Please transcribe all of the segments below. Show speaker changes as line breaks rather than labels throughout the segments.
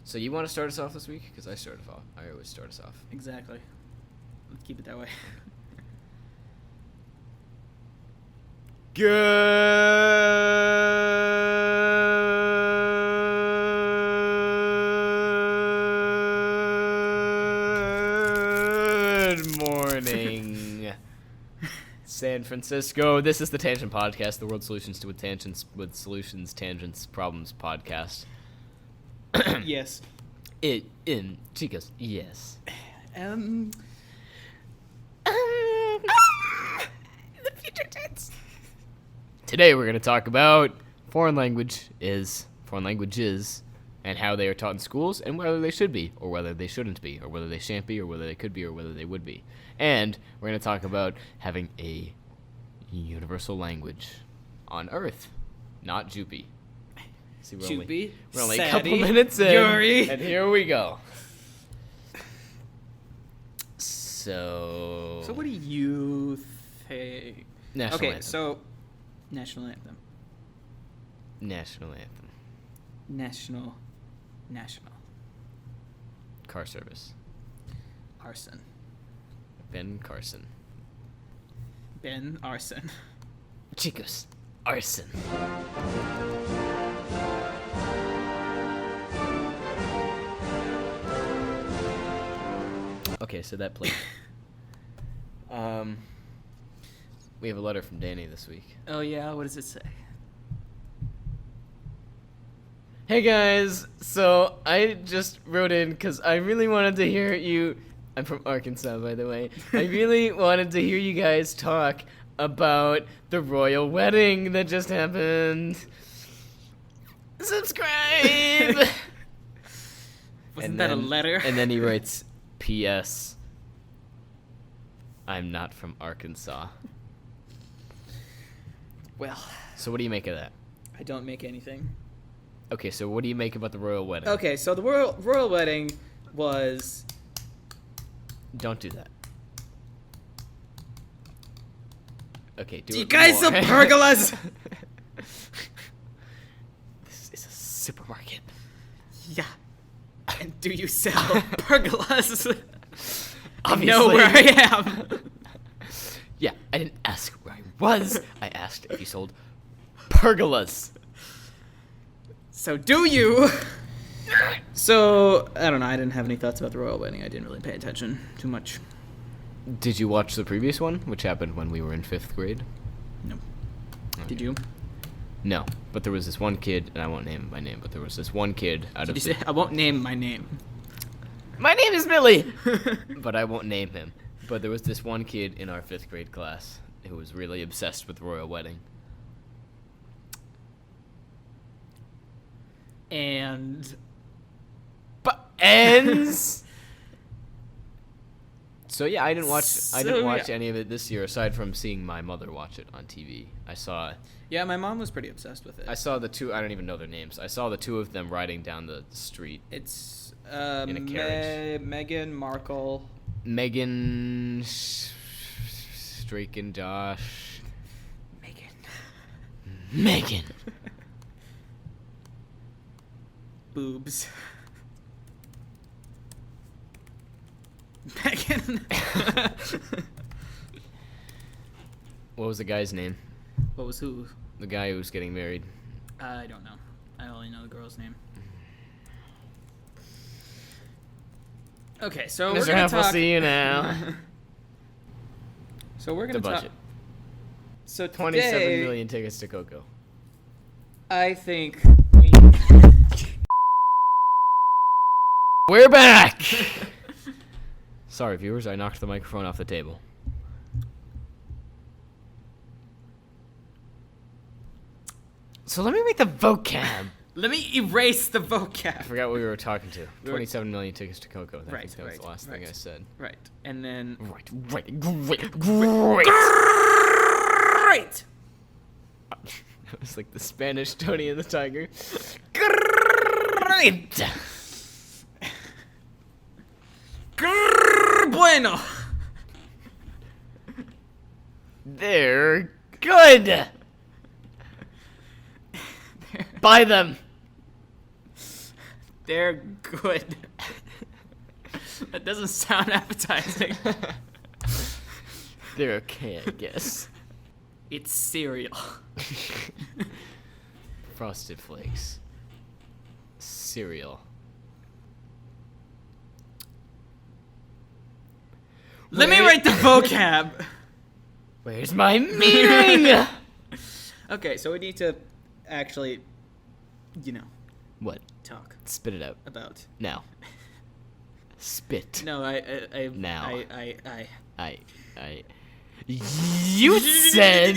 So you want to start us off this week? Because I started off. I always start us off.
Exactly. Let's keep it that way.
Good morning, San Francisco. This is the Tangent Podcast, the World Solutions to Tangents with Solutions, Tangents, Problems podcast.
Yes.
Chicos, yes.
The future tense.
Today we're going to talk about foreign languages and how they are taught in schools and whether they should be or whether they shouldn't be or whether they shan't be or whether they could be or whether they would be. And we're going to talk about having a universal language on Earth, not Joopy. See, we're only a couple minutes in,
Yuri.
and here we go. So
what do you think?
National
okay,
anthem.
so national anthem.
National anthem.
National.
Car service.
Arson.
Ben Carson.
Ben Arson.
Chicos, arson. Okay, so that played. We have a letter from Danny this week.
Oh yeah, what does it say?
Hey guys, so I just wrote in because I really wanted to hear you. I'm from Arkansas, by the way. I really wanted to hear you guys talk about the royal wedding that just happened. Subscribe!
Wasn't that a letter?
And then he writes, P.S. I'm not from Arkansas.
Well,
So what do you make of that?
I don't make anything.
Okay, so what do you make about the royal wedding?
Okay, so the royal wedding was...
Don't do that. Okay, do
you
it
guys
more.
sell pergolas?
This is a supermarket.
Yeah. And do you sell pergolas? I
Obviously.
know where I am.
Yeah, I didn't ask where I was. I asked if you sold pergolas.
So do you? So, I don't know. I didn't have any thoughts about the royal wedding. I didn't really pay attention too much.
Did you watch the previous one, which happened when we were in 5th grade?
No.
Okay.
Did you?
No, but there was this one kid, and I won't name him by name, but there was this one kid out
Did
of
you say, I won't name my name.
My name is Billy! But I won't name him. But there was this one kid in our 5th grade class who was really obsessed with the royal wedding.
And...
But ends. So yeah, I didn't watch any of it this year aside from seeing my mother watch it on TV.
Yeah, my mom was pretty obsessed with it.
I saw the two. I don't even know their names. I saw the two of them riding down the street.
It's
in a carriage.
Meghan Markle.
Megan, Strachan, Josh. Megan.
Boobs. Megan.
What was the guy's name?
What was who?
The guy who was getting married.
I don't know. I only know the girl's name. Okay, so we're
Mr.
gonna
Huff, we'll
talk.
see you now.
So we're
The
gonna talk.
budget.
So today,
27 million tickets to Coco.
I think
We're back! Sorry, viewers, I knocked the microphone off the table. So let me read the vocab.
Let me erase the
I
vocab.
forgot what we were talking to. 27 million tickets to Coco. I
Right,
think that was the last thing I said.
Right, and then
Great.
great.
That was like the Spanish Tony and the Tiger. Great!
Bueno.
They're good! Buy them!
They're good. That doesn't sound appetizing.
They're okay, I guess.
It's cereal.
Frosted Flakes. Cereal.
Let me write the vocab.
Where's my meaning?
Okay, so we need to actually,
What?
talk
Spit it out.
about.
Now. Spit.
No,
Now.
I.
You said.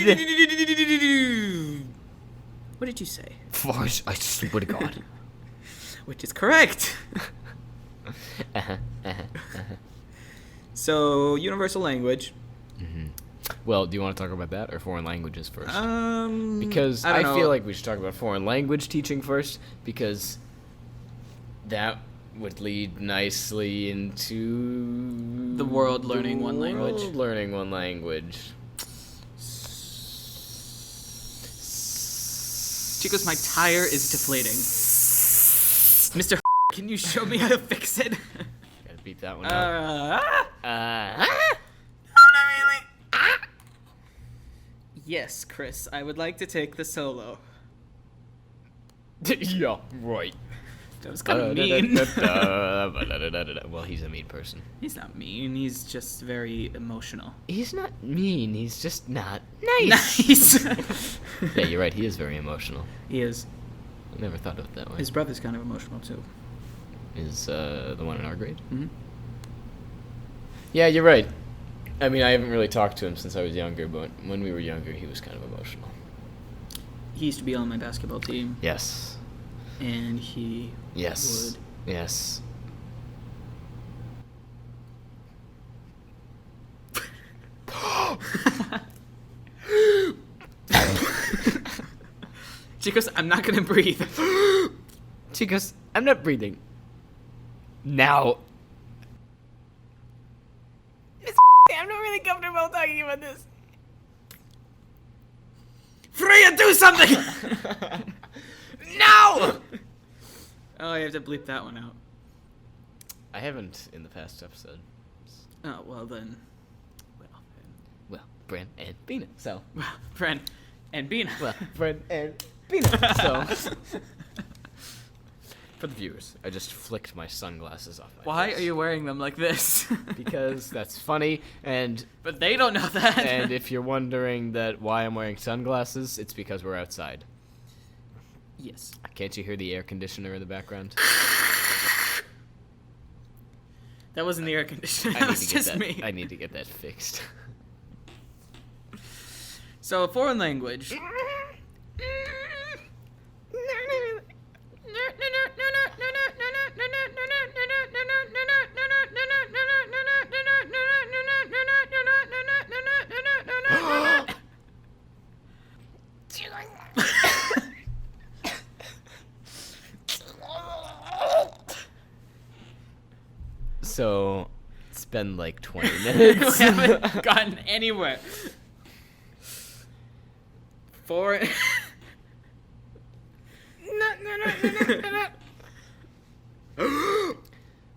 What did you say?
Farce, I swear to God.
Which is correct. So, universal language.
Well, do you want to talk about that or foreign languages first? Because
I
I
don't
feel
know.
like we should talk about foreign language teaching first, because that would lead nicely into
The world learning one language.
World learning one language.
Chicos, my tire is deflating. Mr. Can you show me how to fix it?
Gotta beat that one up.
No, not really. Yes, Chris, I would like to take the solo.
Yeah, right.
That was kind of mean.
Well, he's a mean person.
He's not mean, he's just very emotional.
He's not mean, he's just not nice.
Nice!
Yeah, you're right, he is very emotional.
He is.
I never thought of it that way.
His brother's kind of emotional, too.
Is the one in our grade?
Mm-hmm.
Yeah, you're right. I mean, I haven't really talked to him since I was younger, but when we were younger, he was kind of emotional.
He used to be on my basketball team,
Yes.
and he
Yes.
would...
Yes.
Chicos, I'm not gonna breathe.
Chicos, I'm not breathing. Now. I'm not really comfortable talking about this.
Freya, do something!
No!
Oh, I have to bleep that one out.
I haven't in the past episode.
Oh, well then.
Well, Bran and Bina, so.
Well, Bren and Bina.
Well, Bran and Bina, so. For the viewers, I just flicked my sunglasses off my
Why
face.
are you wearing them like this?
Because that's funny, and
But they don't know that.
and if you're wondering that why I'm wearing sunglasses, it's because we're outside.
Yes.
Can't you hear the air conditioner in the background?
That wasn't the air conditioner.
I
That
need
was
to get
just
that.
me.
I need to get that fixed.
So, a foreign language.
So, it's been like 20 minutes.
We haven't gotten anywhere. Foreign.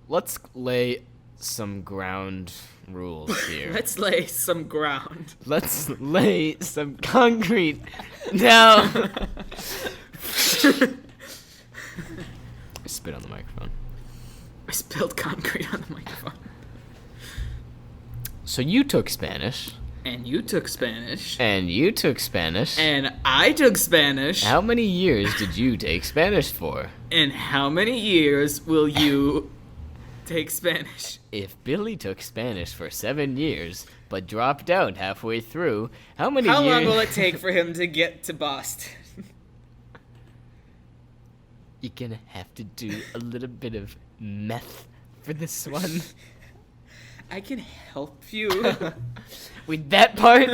Let's lay some ground rules here.
Let's lay some ground.
Let's lay some concrete down. Spit on the microphone.
I spilled concrete on the microphone.
So you took Spanish.
And you took Spanish.
And you took Spanish.
And I took Spanish.
How many years did you take Spanish for?
And how many years will you take Spanish?
If Billy took Spanish for 7 years, but dropped out halfway through, how many
How
years...
long will it take for him to get to Boston?
You're gonna have to do a little bit of meth for this one.
I can help you.
With that part?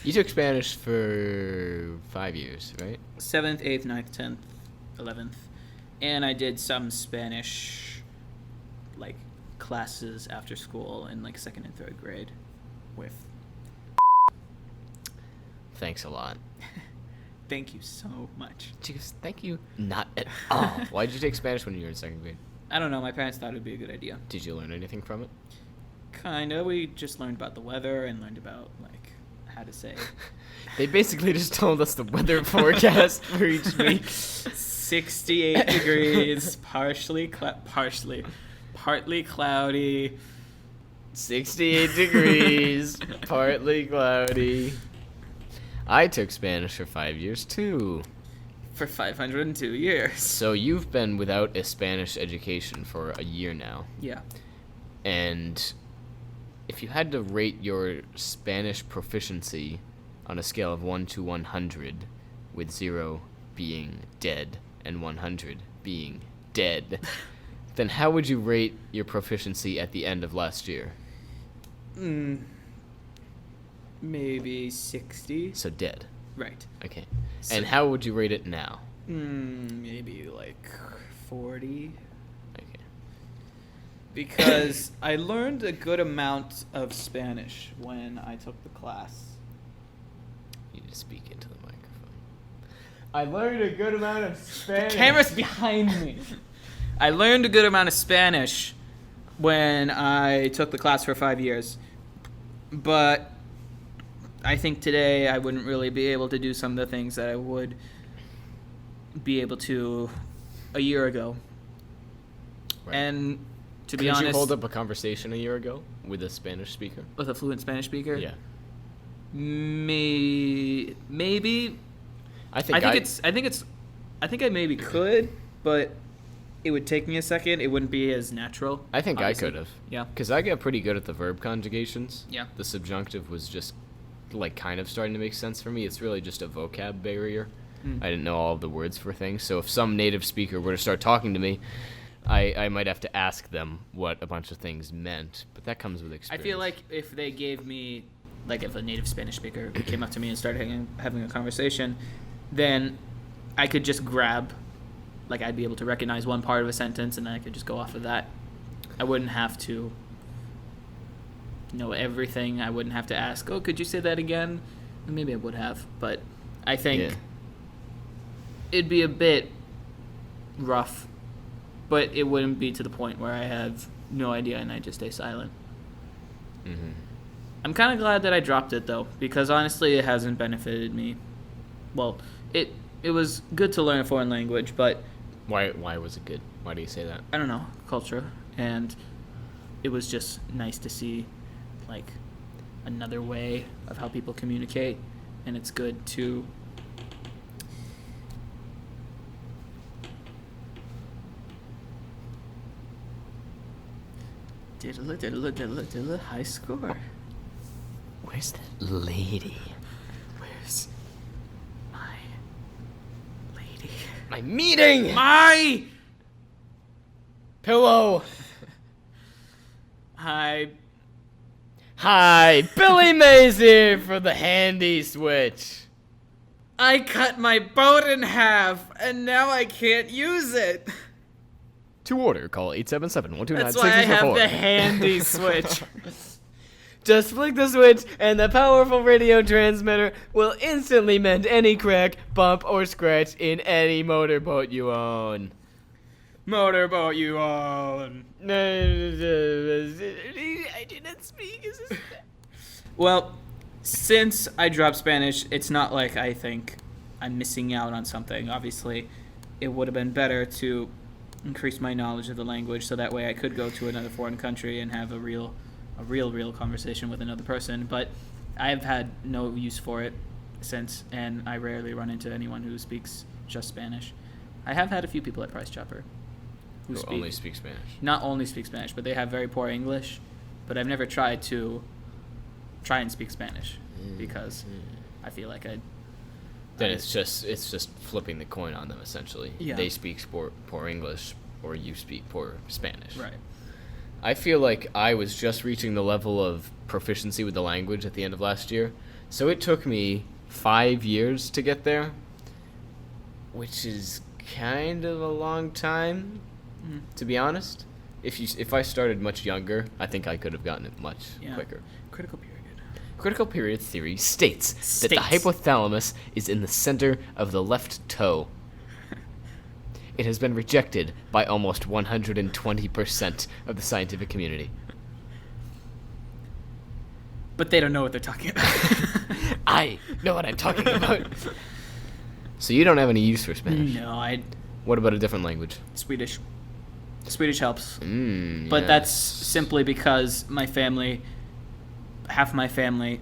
You took Spanish for 5 years, right?
7th, 8th, 9th, 10th, 11th. And I did some Spanish, like, classes after school in, like, 2nd and 3rd grade with...
Thanks a lot.
Thank you so much.
She goes, thank you. Not at all. Why did you take Spanish when you were in 2nd grade?
I don't know. My parents thought it would be a good idea.
Did you learn anything from it?
Kinda. We just learned about the weather and learned about, like, how to say.
They basically just told us the weather forecast for each week.
68 degrees, partly cloudy.
68 degrees, partly cloudy. I took Spanish for 5 years, too.
For 502 years.
So you've been without a Spanish education for a year now.
Yeah.
And if you had to rate your Spanish proficiency on a scale of 1 to 100, with 0 being dead and 100 being dead, then how would you rate your proficiency at the end of last year?
Maybe 60.
So dead.
Right.
Okay. And how would you rate it now?
Maybe like 40.
Okay.
Because I learned a good amount of Spanish when I took the class.
You need to speak into the microphone. I learned a good amount of Spanish.
The camera's behind me. I learned a good amount of Spanish when I took the class for 5 years. But I think today I wouldn't really be able to do some of the things that I would be able to a year ago.
Right.
And to be
Could
honest,
you hold up a conversation a year ago with a Spanish speaker?
with a fluent Spanish speaker,
Yeah.
maybe. I think I maybe could, but it would take me a second. It wouldn't be as natural.
I think
obviously.
I could have.
Yeah.
Because I got pretty good at the verb conjugations.
Yeah.
The subjunctive was just, like, kind of starting to make sense for me. It's really just a vocab barrier. I didn't know all of the words for things. So if some native speaker were to start talking to me, I might have to ask them what a bunch of things meant. But that comes with
I
experience.
feel like if they gave me, like if a native Spanish speaker came up to me and started having a conversation, then I could just grab, like I'd be able to recognize one part of a sentence and then I could just go off of that. I wouldn't have to know everything. I wouldn't have to ask, oh, could you say that again? Maybe I would have, but I think it'd be a bit rough, but it wouldn't be to the point where I have no idea and I just stay silent.
Mm-hmm.
I'm kind of glad that I dropped it, though, because honestly it hasn't benefited me. Well, it was good to learn a foreign language, but...
Why was it good? Why do you say that?
I don't know, culture, and it was just nice to see, like, another way of how people communicate, and it's good to... Diddle, high score.
Where's that lady?
Where's my lady?
My meeting!
My
Pillow!
Hi.
Hi, Billy Mays here for the handy switch.
I cut my boat in half, and now I can't use it.
To order, call 877-129-6644.
That's why I have the handy switch.
Just flick the switch, and the powerful radio transmitter will instantly mend any crack, bump, or scratch in any motorboat you own.
Motorboat you own.
I didn't speak.
Well, since I dropped Spanish, it's not like I think I'm missing out on something. Obviously, it would have been better to increase my knowledge of the language so that way I could go to another foreign country and have a real conversation with another person. But I've had no use for it since, and I rarely run into anyone who speaks just Spanish. I have had a few people at Price Chopper who
only speak Spanish.
Not only speak Spanish, but they have very poor English. But I've never tried to and speak Spanish because I feel like
Then it's just flipping the coin on them, essentially.
Yeah.
They speak poor English, or you speak poor Spanish.
Right.
I feel like I was just reaching the level of proficiency with the language at the end of last year, so it took me 5 years to get there, which is kind of a long time, to be honest. If I started much younger, I think I could have gotten it much quicker.
Critical period.
Critical period theory states that the hypothalamus is in the center of the left toe. It has been rejected by almost 120% of the scientific community.
But they don't know what they're talking about.
I know what I'm talking about. So you don't have any use for Spanish?
No,
What about a different language?
Swedish. Swedish helps. But
Yes.
that's simply because half my family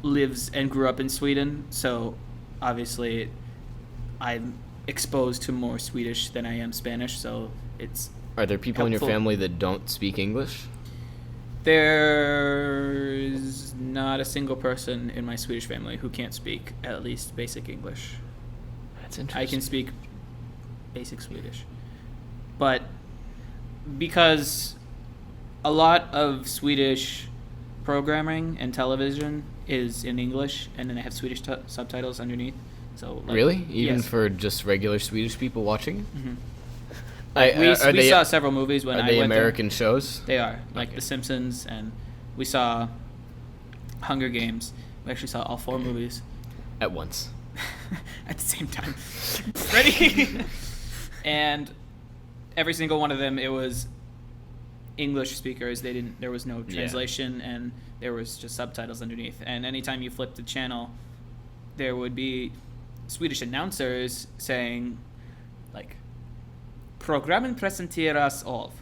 lives and grew up in Sweden, so obviously I'm exposed to more Swedish than I am Spanish, so it's
Are there people in your
helpful.
family that don't speak English?
There's not a single person in my Swedish family who can't speak at least basic English.
That's interesting.
I can speak basic Swedish. But because a lot of Swedish programming and television is in English, and then they have Swedish subtitles underneath. So
Really? Even
yes.
for just regular Swedish people watching it?
Mhm.
Are
We
they,
saw several movies when
are
I
they
went there.
American shows?
They are, like
Okay.
The Simpsons, and we saw Hunger Games. We actually saw all 4 movies
At once.
at the same time. Ready? And every single one of them, it was English speakers. There was no translation, and there was just subtitles underneath. And anytime you flipped the channel, there would be Swedish announcers saying, like, "Programmen presenteras av,"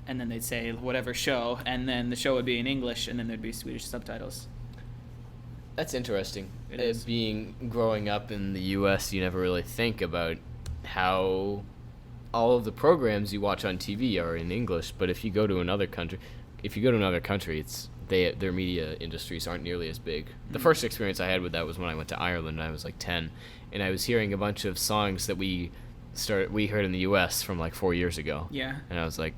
and then they'd say whatever show, and then the show would be in English, and then there'd be Swedish subtitles.
That's interesting.
It is.
Growing up in the U.S., you never really think about how all of the programs you watch on TV are in English. But if you go to another country, it's their media industries aren't nearly as big. The first experience I had with that was when I went to Ireland. I was like 10, and I was hearing a bunch of songs that we heard in the U.S. from like 4 years ago.
Yeah.
And I was like,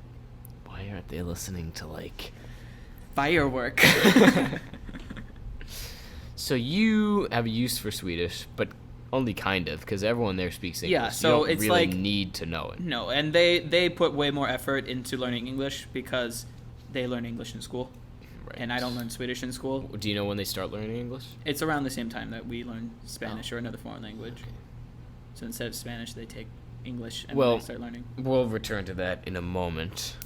why aren't they listening to like?
Firework.
So you have a use for Swedish, but only kind of, because everyone there speaks English.
Yeah, so
you don't
it's
really
like-
need to know it.
No, and they put way more effort into learning English because they learn English in school,
Right.
and I don't learn Swedish in school.
Do you know when they start learning English?
It's around the same time that we learn Spanish
Oh.
or another foreign language.
Okay.
So instead of Spanish, they take English and
Well,
then they start learning.
We'll return to that in a moment.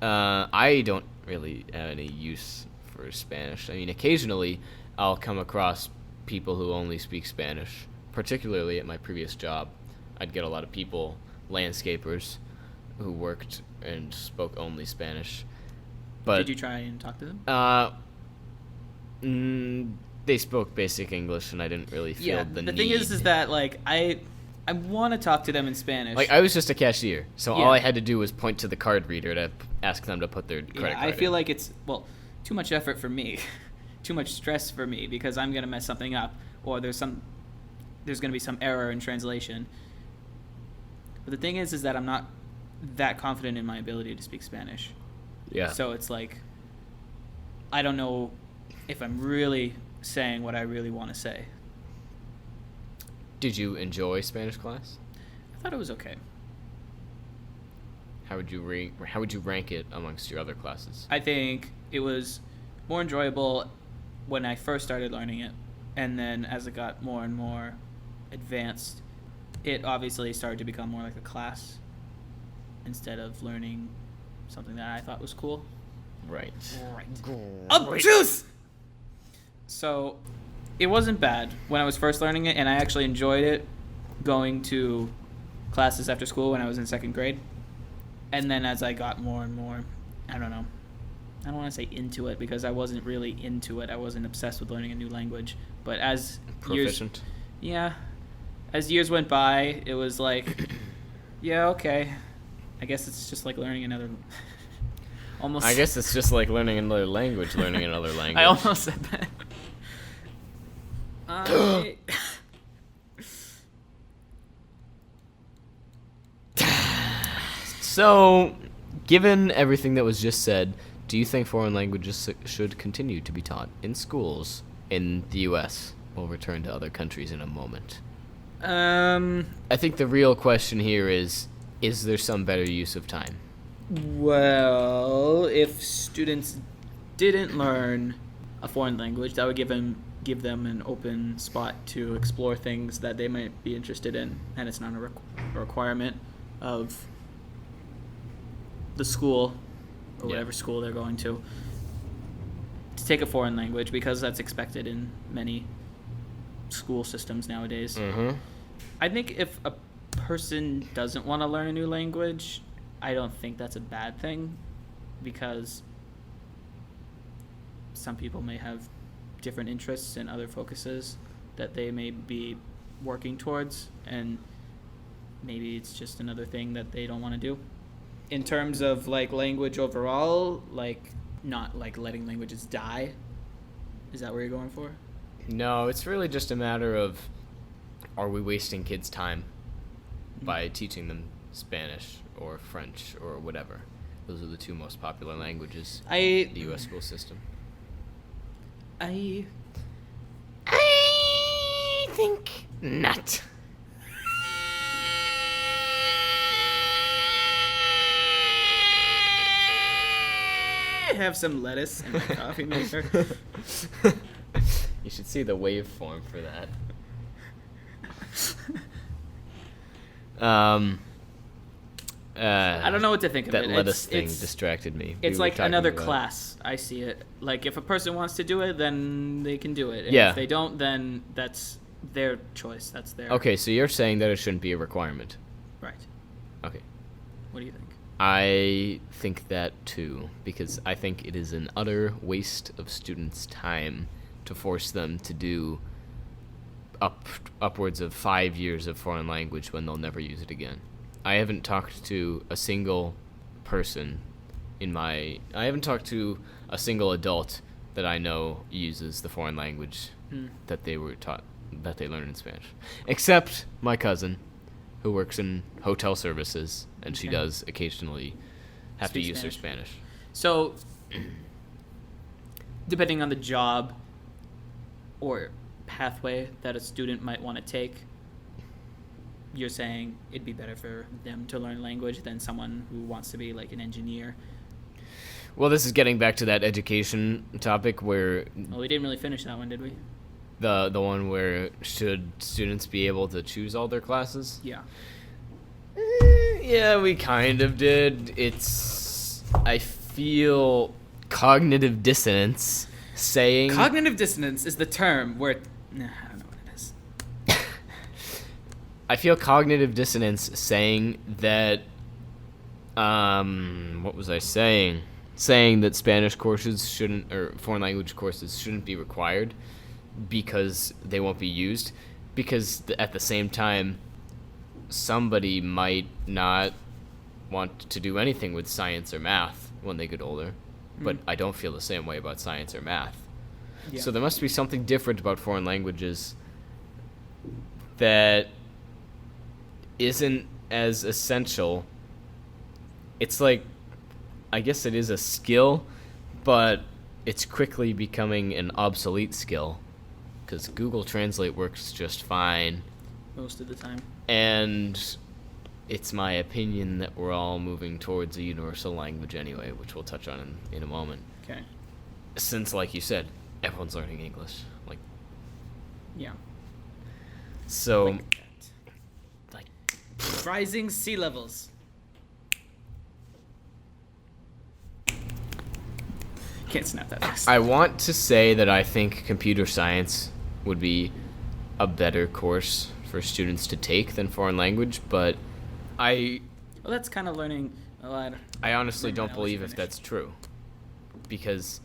I don't really have any use for Spanish. I mean, occasionally I'll come across people who only speak Spanish, particularly at my previous job. I'd get a lot of people, landscapers, who worked and spoke only Spanish. But
Did you try and talk to them?
they spoke basic English, and I didn't really feel the need.
The thing is that like I want to talk to them in Spanish.
Like, I was just a cashier, so
Yeah.
all I had to do was point to the card reader to ask them to put their credit card
I feel
in.
like it's too much effort for me, too much stress for me because I'm gonna mess something up or there's gonna be some error in translation. But the thing is that I'm not that confident in my ability to speak Spanish.
Yeah.
So it's like I don't know if I'm really saying what I really want to say.
Did you enjoy Spanish class?
I thought it was okay.
How would you rank it amongst your other classes?
I think it was more enjoyable when I first started learning it, and then as it got more and more advanced, it obviously started to become more like a class instead of learning something that I thought was cool.
Right.
Obtuse! So, it wasn't bad when I was first learning it, and I actually enjoyed it going to classes after school when I was in 2nd grade. And then as I got more and more, I don't know. I don't want to say into it because I wasn't really into it. I wasn't obsessed with learning a new language. But as
Proficient.
as years went by, it was like, yeah, okay. I guess it's just like learning another. Almost.
I guess it's just like learning another language, learning another language.
I almost said that.
So, given everything that was just said, do you think foreign languages should continue to be taught in schools in the U.S.? We'll return to other countries in a moment. I think the real question here is there some better use of time?
Well, if students didn't learn a foreign language, that would give them an open spot to explore things that they might be interested in, and it's not a requirement of the school or whatever school they're going to take a foreign language, because that's expected in many school systems nowadays. I think if a person doesn't want to learn a new language, I don't think that's a bad thing, because some people may have different interests and other focuses that they may be working towards, and maybe it's just another thing that they don't want to do. In terms of like language overall, like not like letting languages die, is that what you're going for?
No, it's really just a matter of, are we wasting kids' time by teaching them Spanish or French or whatever? Those are the two most popular languages in the U.S. school system.
I
think not.
I have some lettuce in my coffee maker.
You should see the waveform for that.
I don't know what to think of
that
it.
That lettuce thing distracted me.
It's like another class. I see it. Like, if a person wants to do it, then they can do it. And
yeah.
If they don't, then that's their choice. That's their...
Okay, so you're saying that it shouldn't be a requirement.
Right.
Okay.
What do you think?
I think that too, because I think it is an utter waste of students' time to force them to do upwards of 5 years of foreign language when they'll never use it again. I haven't talked to a single person I haven't talked to a single adult that I know uses the foreign language that they were taught, that they learned in Spanish. Except my cousin, who works in hotel services, and she does occasionally have to use her Spanish.
So, depending on the job or pathway that a student might want to take, you're saying it'd be better for them to learn language than someone who wants to be like an engineer?
Well, this is getting back to that education topic where...
Well, we didn't really finish that one, did we?
The one where should students be able to choose all their classes?
Yeah.
Yeah, we kind of did. I feel cognitive dissonance saying...
Cognitive dissonance is the term where... I don't know what it is.
I feel cognitive dissonance saying that... what was I saying? Saying that Spanish courses shouldn't, or foreign language courses shouldn't be required because they won't be used. Because at the same time, somebody might not want to do anything with science or math when they get older. But I don't feel the same way about science or math. Yeah. So there must be something different about foreign languages that isn't as essential. It's like, I guess it is a skill, but it's quickly becoming an obsolete skill because Google Translate works just fine
most of the time.
And it's my opinion that we're all moving towards a universal language anyway, which we'll touch on in a moment.
Okay.
Since, like you said, everyone's learning English. Like,
yeah.
So,
like rising sea levels. Can't snap that fast.
I want to say that I think computer science would be a better course for students to take than foreign language, but well,
that's kind of learning a lot.
I honestly don't believe if that's true, because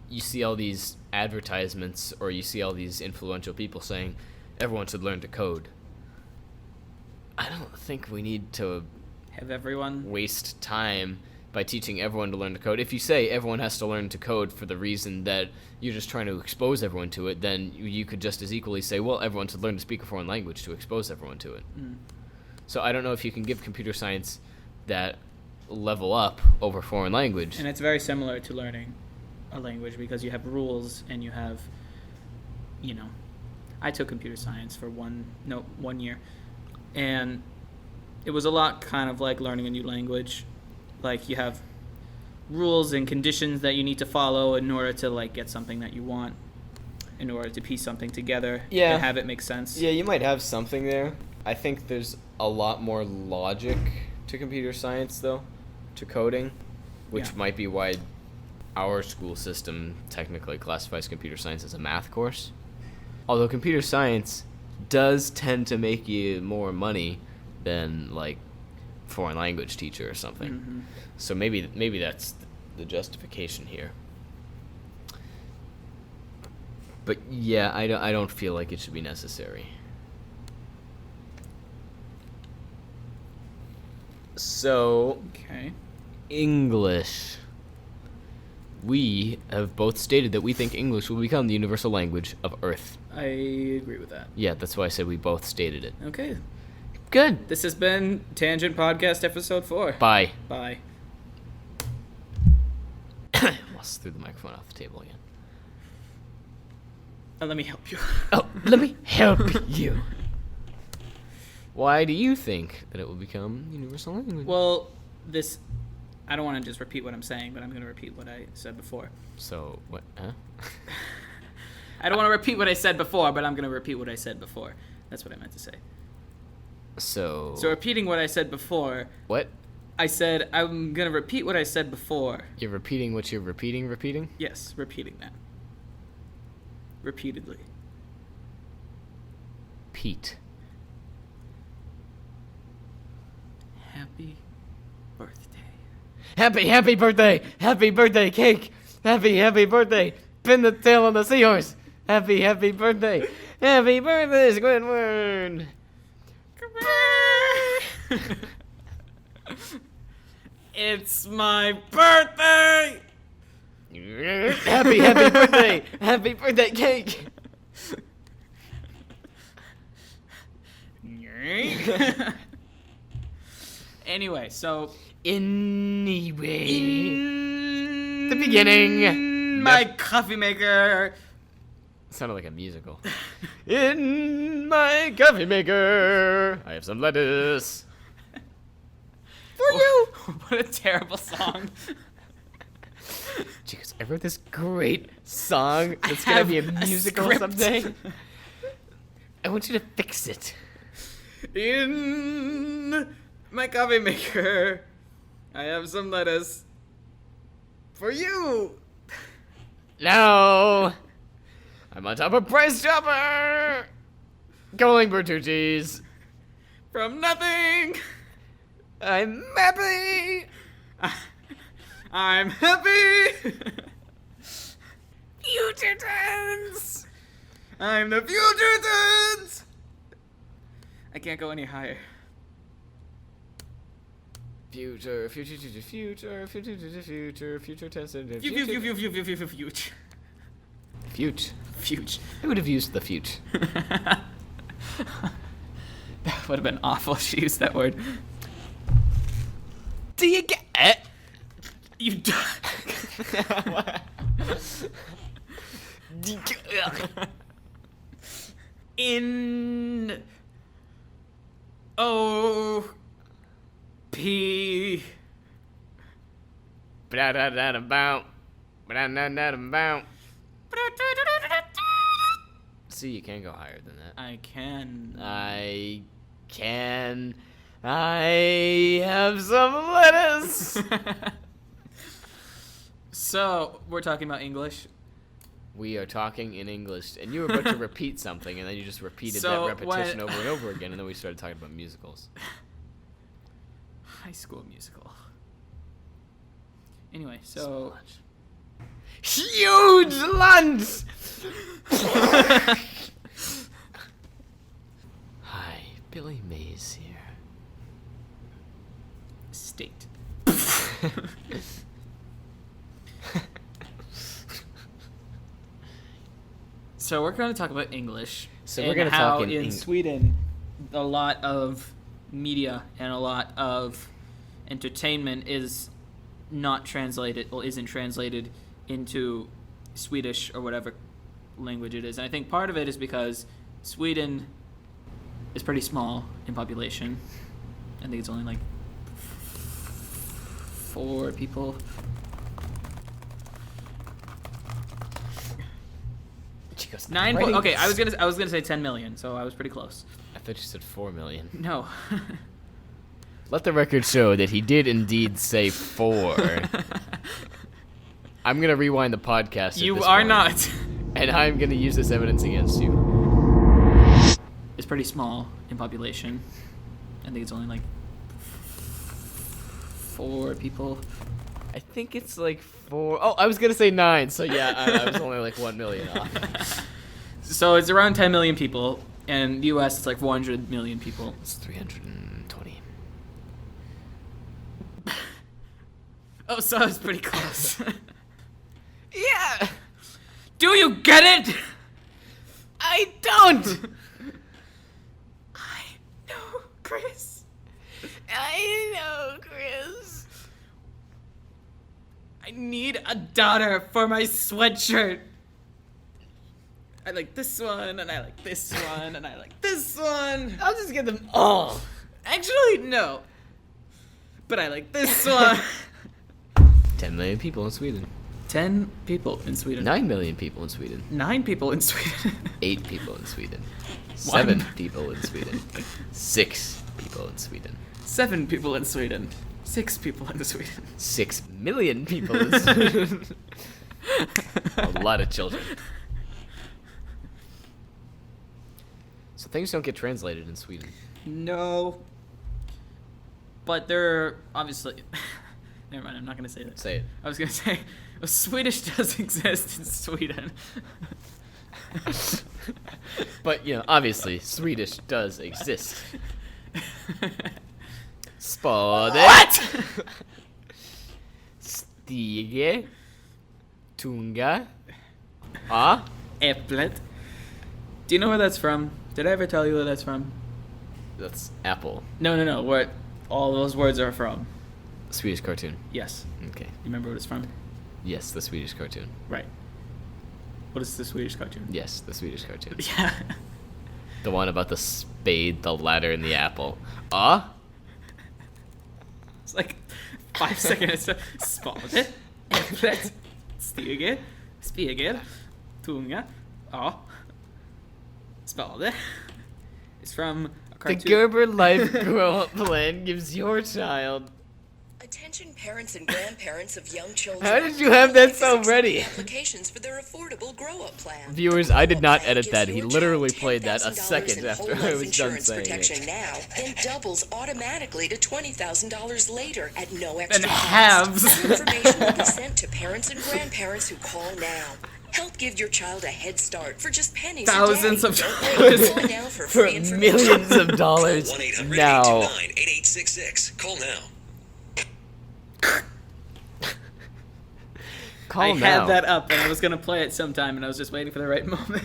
you see all these advertisements or you see all these influential people saying everyone should learn to code. I don't think we need to
have everyone
waste time by teaching everyone to learn to code. If you say everyone has to learn to code for the reason that you're just trying to expose everyone to it, then you could just as equally say, well, everyone should learn to speak a foreign language to expose everyone to it. So I don't know if you can give computer science that level up over foreign language.
And it's very similar to learning a language because you have rules and you have, I took computer science for 1 year, and it was a lot kind of like learning a new language. Like, you have rules and conditions that you need to follow in order to like get something that you want, in order to piece something together
Yeah.
and have it make sense.
Yeah, you might have something there. I think there's a lot more logic to computer science, though, to coding, which
Yeah.
might be why our school system technically classifies computer science as a math course. Although computer science does tend to make you more money than, like, foreign language teacher or something.
Mm-hmm.
So maybe that's the justification here. But yeah, I don't feel like it should be necessary. So,
Okay.
English. We have both stated that we think English will become the universal language of Earth.
I agree with that.
Yeah, that's why I said we both stated it.
Okay.
Good.
This has been Tangent Podcast episode 4.
Bye.
Bye.
Almost threw the microphone off the table again.
Let me help you.
Oh, let me help you. Why do you think that it will become universal language?
Well, I don't want to just repeat what I'm saying, but I'm going to repeat what I said before.
So, what? Huh?
I don't want to repeat what I said before, but I'm going to repeat what I said before. That's what I meant to say.
So
repeating what I said before,
what?
I said I'm going to repeat what I said before.
You're repeating what you're repeating?
Yes, repeating that. Repeatedly.
Pete.
Happy birthday.
Happy birthday! Happy birthday cake! Happy birthday! Pin the tail on the seahorse! Happy birthday! Happy birthday, Squidward!
It's my birthday!
Happy birthday! Happy birthday cake!
Anyway, so
Anyway.
in
The beginning.
my coffee maker.
Sounded like a musical. In my coffee maker, I have some lettuce. For you!
What a terrible song.
Jeez, I wrote this great song
I
that's gonna be a
have a
musical
script.
someday. I want you to fix it.
In my coffee maker, I have some lettuce. For you!
No! I'm on top of Price Chopper! Going Bertucci's.
From nothing!
I'm happy!
I'm happy!
Future tense!
I'm the future tense! I can't go any higher.
Future tense and
Future.
Future.
Future.
I would have used the future.
That would have been awful if she used that word.
Do you get it?
You d- In O P
See, you can go higher than that.
I can.
I have some lettuce.
So, we're talking about English.
We are talking in English, and you were about to repeat something, and then you just repeated
So,
that repetition
when-
over and over again, and then we started talking about musicals.
High School Musical. Anyway, so
Huge lunch! Hi, Billy Mays here.
state. So we're going to talk about English.
So
and
we're gonna
how
talk in
in
Eng-
Sweden, a lot of media and a lot of entertainment is not translated, well, isn't translated into Swedish or whatever language it is. And I think part of it is because Sweden is pretty small in population. I think it's only like 4 people
goes,
Okay, I was gonna say 10 million, so I was pretty close.
I thought you said 4 million.
No.
Let the record show that he did indeed say 4. I'm going to rewind the podcast.
You are not.
And I'm going to use this evidence against you.
It's pretty small in population. I think it's only like 4 people.
I think it's like 4. Oh, I was going to say 9. So yeah, I was only like 1 million off.
So it's around 10 million people. And U.S. it's like 400 million people.
It's 320.
Oh, so it's pretty close.
Yeah.
Do you get it?
I don't.
I know, Chris.
I know, Chris.
I need a daughter for my sweatshirt. I like this one, and I like this one, and I like this one.
I'll just get them all.
Actually, no. But I like this one.
10 million people in Sweden.
10 people in Sweden.
9 million people in Sweden.
9 people in Sweden.
8 people in Sweden. 7 people in Sweden. 6 people in Sweden.
7 people in Sweden. 6 people in Sweden.
6 million people in Sweden. A lot of children. So things don't get translated in Sweden.
No. But they're obviously... Never mind, I'm not going to say that.
Say it.
I was going to say, well, Swedish does exist in Sweden.
But, you know, obviously, Swedish does exist. Spade.
What?
Stige. Tunga. Ah.
Äpplet. Do you know where that's from? Did I ever tell you where that's from?
That's apple.
No. Where all those words are from.
Swedish cartoon.
Yes.
Okay.
You remember what it's from?
Yes, the Swedish cartoon.
Right. What is the Swedish cartoon?
Yes, the Swedish cartoon.
Yeah.
The one about the spade, the ladder, and the apple. Ah?
It's like 5 seconds. Spade, äpplet, stege, spegel, tunga, ja, spade. It's from a
The
cartoon.
Gerber Life Grow-Up Plan gives your child...
Attention parents and grandparents of young children.
How did you have that so ready?
Applications for their affordable grow-up plan.
Viewers, I did not
Plan
edit
gives
that.
your
He
child
literally played that a
$10,000
second
in
after
whole
I
life
was done
insurance
saying
protection
it.
now, then doubles automatically to $20,000 later at no
And
extra
halves.
cost. Information will be sent to parents and grandparents who call now. Help give your child a head start for just pennies
Thousands
a
of
day.
dollars.
Call now for
For
free information.
millions of dollars now.
1-800-829-8866. Call now.
Call
I
now.
had that up and I was gonna play it sometime and I was just waiting for the right moment.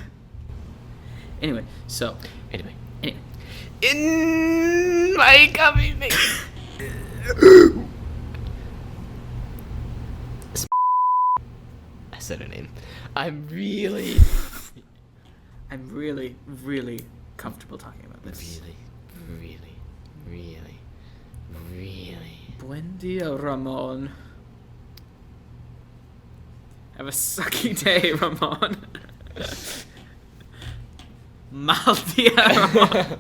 Anyway, so
Anyway.
anyway,
In my coming. I said her name. I'm really
comfortable talking about this.
really.
Buen dia, Ramon. Have a sucky day, Ramon. Mal dia, Ramon.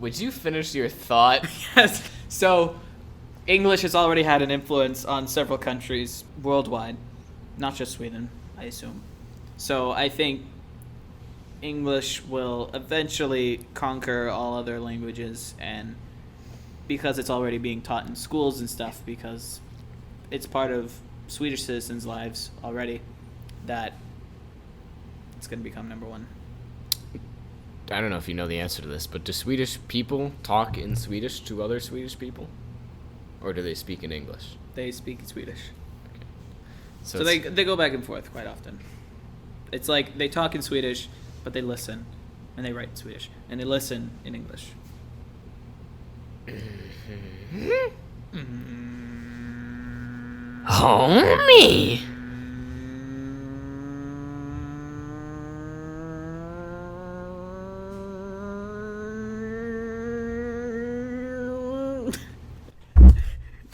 Would you finish your thought?
Yes. So, English has already had an influence on several countries worldwide, not just Sweden, I assume. So I think English will eventually conquer all other languages, and because it's already being taught in schools and stuff, because it's part of Swedish citizens' lives already, that it's going to become number one.
I don't know if you know the answer to this, but do Swedish people talk in Swedish to other Swedish people? Or do they speak in English?
They speak Swedish. So
it's-
they go back and forth quite often. It's like they talk in Swedish, but they listen, and they write in Swedish, and they listen in English.
Homie!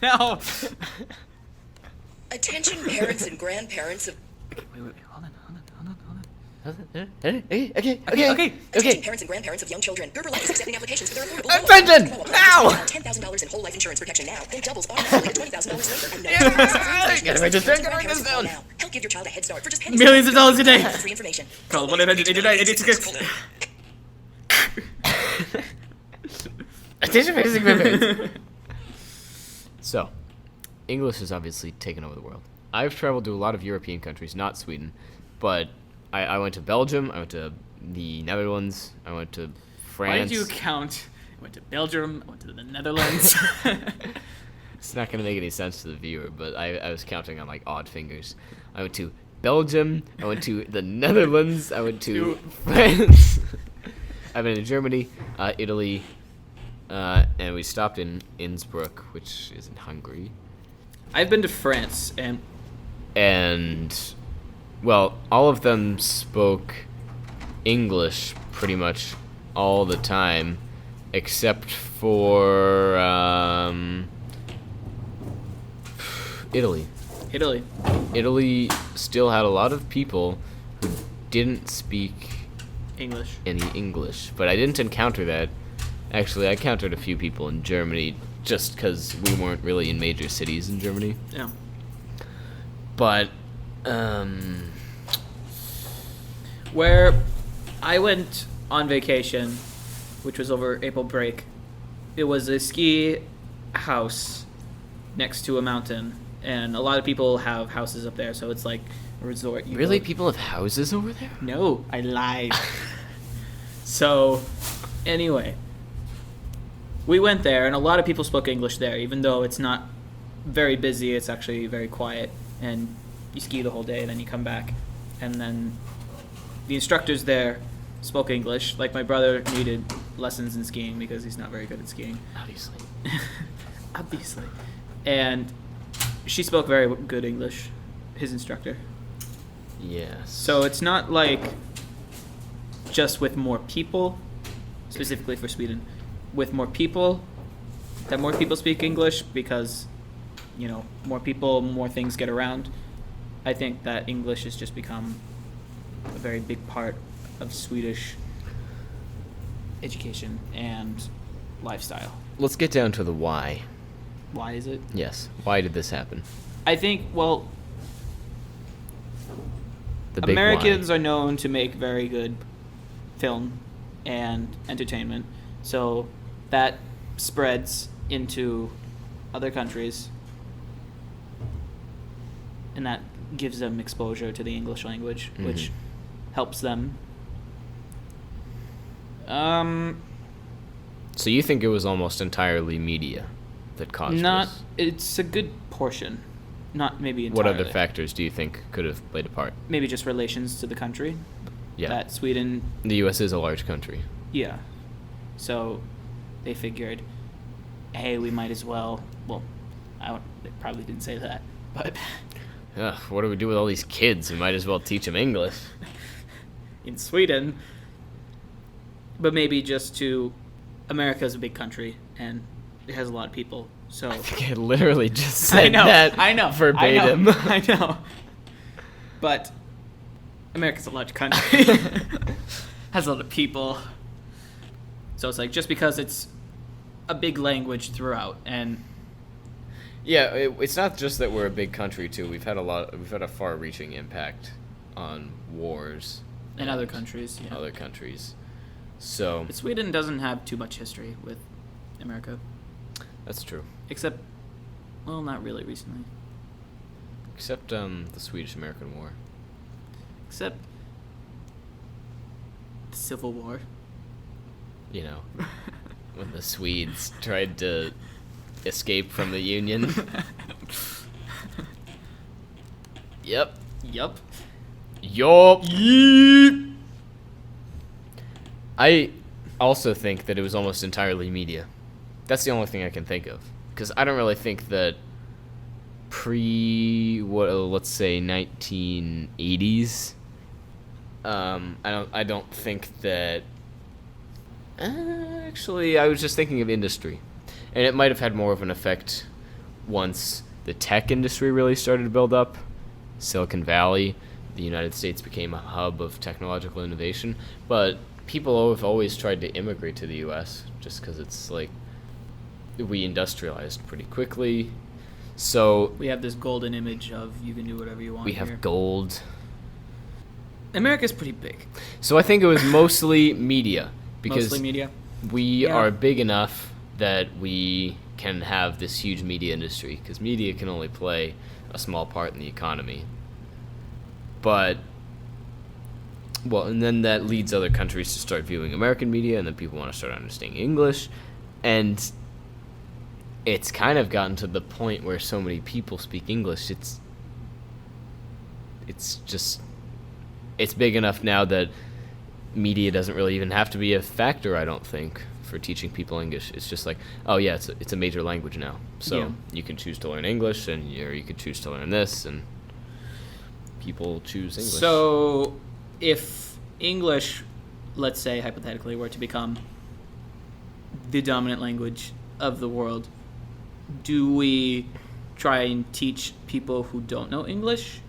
No.
Attention parents and grandparents of
Wait, hold on.
Okay.
Attention parents and grandparents of young children. Gerber Life is accepting applications for their affordable
Attention!
Now! $10,000 in whole life insurance protection now, then doubles automatically to $20,000 later. And no
Gotta write this down, gotta write this
Call
down.
now. Help give your child a head start for just pennies.
Millions of dollars a day.
Free information.
Call 1-800-898-86.
Call now.
Attention, parents and grandparents. So, English has obviously taken over the world. I've traveled to a lot of European countries, not Sweden, but I went to Belgium, I went to the Netherlands, I went to France.
Why did you count? I went to Belgium, I went to the Netherlands.
It's not going to make any sense to the viewer, but I was counting on like odd fingers. I went to Belgium, I went to the Netherlands, I went to France. I've been to Germany, Italy, and we stopped in Innsbruck, which is in Hungary.
I've been to France,
And, well, all of them spoke English pretty much all the time, except for Italy. Italy still had a lot of people who didn't speak
English.
any English, but I didn't encounter that. Actually, I encountered a few people in Germany just because we weren't really in major cities in Germany.
Yeah.
But,
Where I went on vacation, which was over April break, it was a ski house next to a mountain, and a lot of people have houses up there, so it's like a resort. You
really,
go-
people have houses over there?
No, I lied. So, anyway, we went there, and a lot of people spoke English there, even though it's not very busy. It's actually very quiet, and you ski the whole day, and then you come back, and then the instructors there spoke English. Like, my brother needed lessons in skiing because he's not very good at skiing.
Obviously.
Obviously. And she spoke very good English, his instructor.
Yes.
So it's not like just with more people, specifically for Sweden, with more people, that more people speak English because, you know, more people, more things get around. I think that English has just become a very big part of Swedish education and lifestyle.
Let's get down to the why.
Why is it?
Yes. Why did this happen?
I think, well,
The big
Americans
why.
are known to make very good film and entertainment, so that spreads into other countries, and that gives them exposure to the English language, which helps them.
So you think it was almost entirely media that caused
Not.
this?
It's a good portion, not maybe
What
entirely.
other factors do you think could have played a part?
Maybe just relations to the country.
Yeah.
That Sweden.
The U.S. is a large country.
Yeah. So they figured, hey, we might as well. Well, they probably didn't say that, but
Ugh, what do we do with all these kids? We might as well teach them English.
in Sweden. But maybe just to. America's a big country and it has a lot of people. So
I literally just said
I know.
verbatim.
I know. But America's a large country. Has a lot of people. So it's like just because it's a big language throughout, and
Yeah, it's not just that we're a big country too. We've had a far-reaching impact on wars
in other countries, yeah.
Other countries. So
But Sweden doesn't have too much history with America,
that's true.
except, well, not really recently.
Except the Swedish-American War.
Except the Civil War.
You know, when the Swedes tried to escape from the Union. Yep.
Yup.
Yup. I also think that it was almost entirely media. That's the only thing I can think of. Because I don't really think that let's say 1980s, I don't think that, actually, I was just thinking of industry. And it might have had more of an effect once the tech industry really started to build up. Silicon Valley, the United States became a hub of technological innovation, but people have always tried to immigrate to the U.S. just because it's like we industrialized pretty quickly. So
We have this golden image of you can do whatever you want
we have
here.
gold.
America's pretty big.
So I think it was mostly media because
Mostly media.
we
Yeah.
are big enough that we can have this huge media industry because media can only play a small part in the economy. But, well, and then that leads other countries to start viewing American media, and then people want to start understanding English. And it's kind of gotten to the point where so many people speak English, it's big enough now that media doesn't really even have to be a factor, I don't think, for teaching people English. It's just like, oh yeah, it's a major language now. So
Yeah.
you can choose to learn English, or you could choose to learn this, and people choose English.
So, if English, let's say hypothetically, were to become the dominant language of the world, do we try and teach people who don't know English,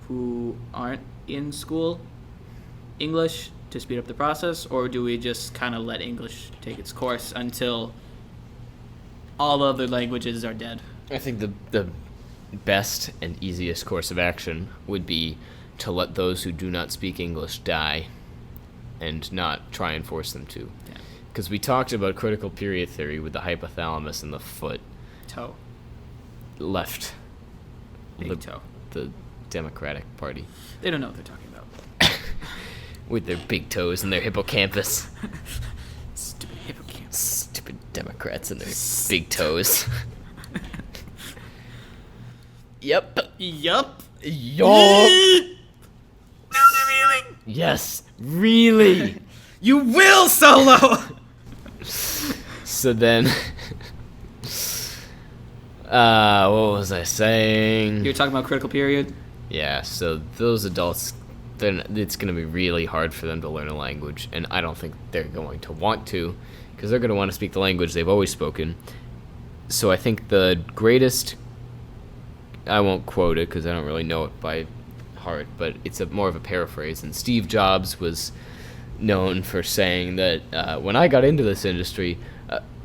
who aren't in school, English to speed up the process, or do we just kind of let English take its course until all other languages are dead?
I think the best and easiest course of action would be to let those who do not speak English die and not try and force them to.
Yeah.
Because we talked about critical period theory with the hypothalamus and the foot
Toe.
left
Big toe.
the Democratic Party
They don't know what they're talking about.
with their big toes and their hippocampus.
Stupid hippocampus.
Stupid Democrats and their big toes. Yep.
Yup.
Yup. Yes, really.
You will solo.
So then, what was I saying?
You're talking about critical period.
Yeah, so those adults, then it's going to be really hard for them to learn a language, and I don't think they're going to want to, because they're going to want to speak the language they've always spoken. So I think the greatest, I won't quote it because I don't really know it by heart, but it's more of a paraphrase, and Steve Jobs was known for saying that when I got into this industry,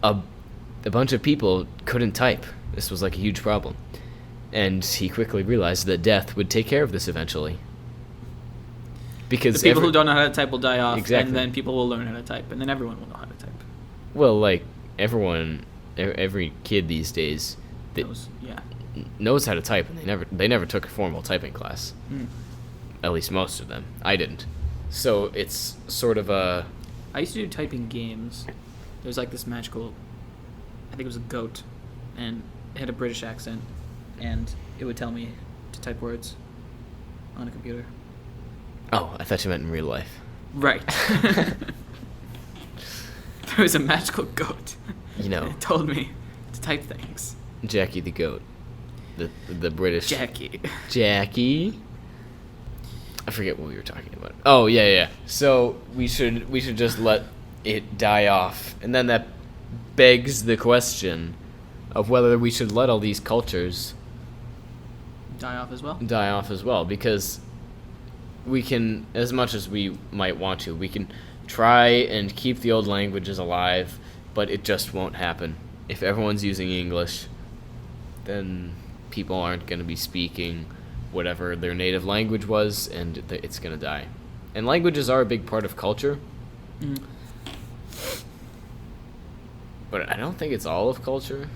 a bunch of people couldn't type. This was like a huge problem. And he quickly realized that death would take care of this eventually. Because
The people who don't know how to type will die off,
Exactly.
and then people will learn how to type, and then everyone will know how to type.
well, like everyone, every kid these days that
Yeah.
knows how to type, and they never took a formal typing class. At least most of them. I didn't. So it's sort of a
I used to do typing games. There was like this magical, I think it was a goat, and it had a British accent, and it would tell me to type words on a computer.
oh, I thought you meant in real life.
Right. There was a magical goat.
You know,
It told me to type things.
Jackie the goat, the British Jackie. I forget what we were talking about. Oh yeah. So we should just let it die off, and then that begs the question of whether we should let all these cultures
Die off as well?
die off as well, because we can, as much as we might want to, we can try and keep the old languages alive, but it just won't happen. If everyone's using English, then people aren't going to be speaking whatever their native language was, and it's going to die. And languages are a big part of culture, but I don't think it's all of culture.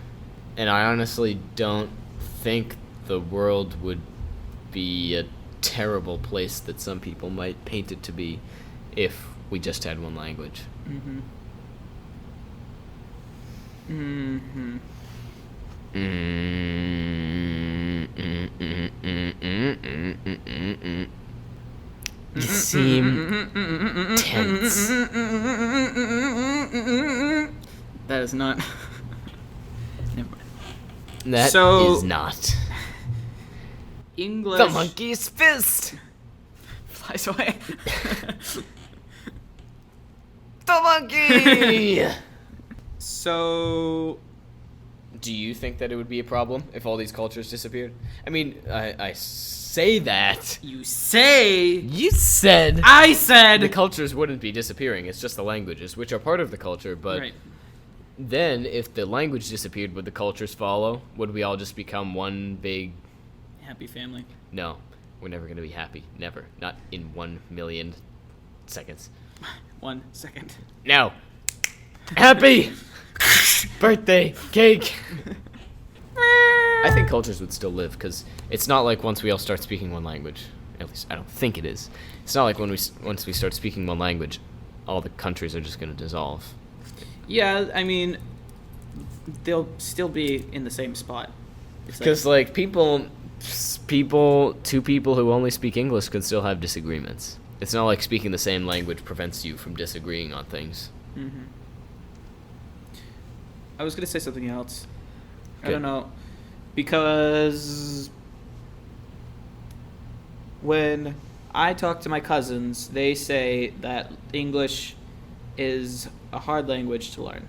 And I honestly don't think the world would be a terrible place that some people might paint it to be if we just had one language. You seem tense.
That is not. Never mind.
That is
So-
not.
English
The monkey's fist!
flies away.
The monkey!
So,
Do you think that it would be a problem if all these cultures disappeared? I mean, I say that.
You say.
You said
I said.
the cultures wouldn't be disappearing. It's just the languages, which are part of the culture. But
Right.
then, if the language disappeared, would the cultures follow? Would we all just become one big...
Happy family.
No, we're never going to be happy. Never. Not in 1 million seconds.
1 second.
Now, happy birthday cake. I think cultures would still live because it's not like once we all start speaking one language. At least I don't think it is. It's not like once we start speaking one language, all the countries are just going to dissolve.
Yeah, I mean, they'll still be in the same spot.
Because like two people who only speak English could still have disagreements. It's not like speaking the same language prevents you from disagreeing on things.
Mm-hmm. I was gonna say something else. I
Good.
don't know, because when I talk to my cousins, they say that English is a hard language to learn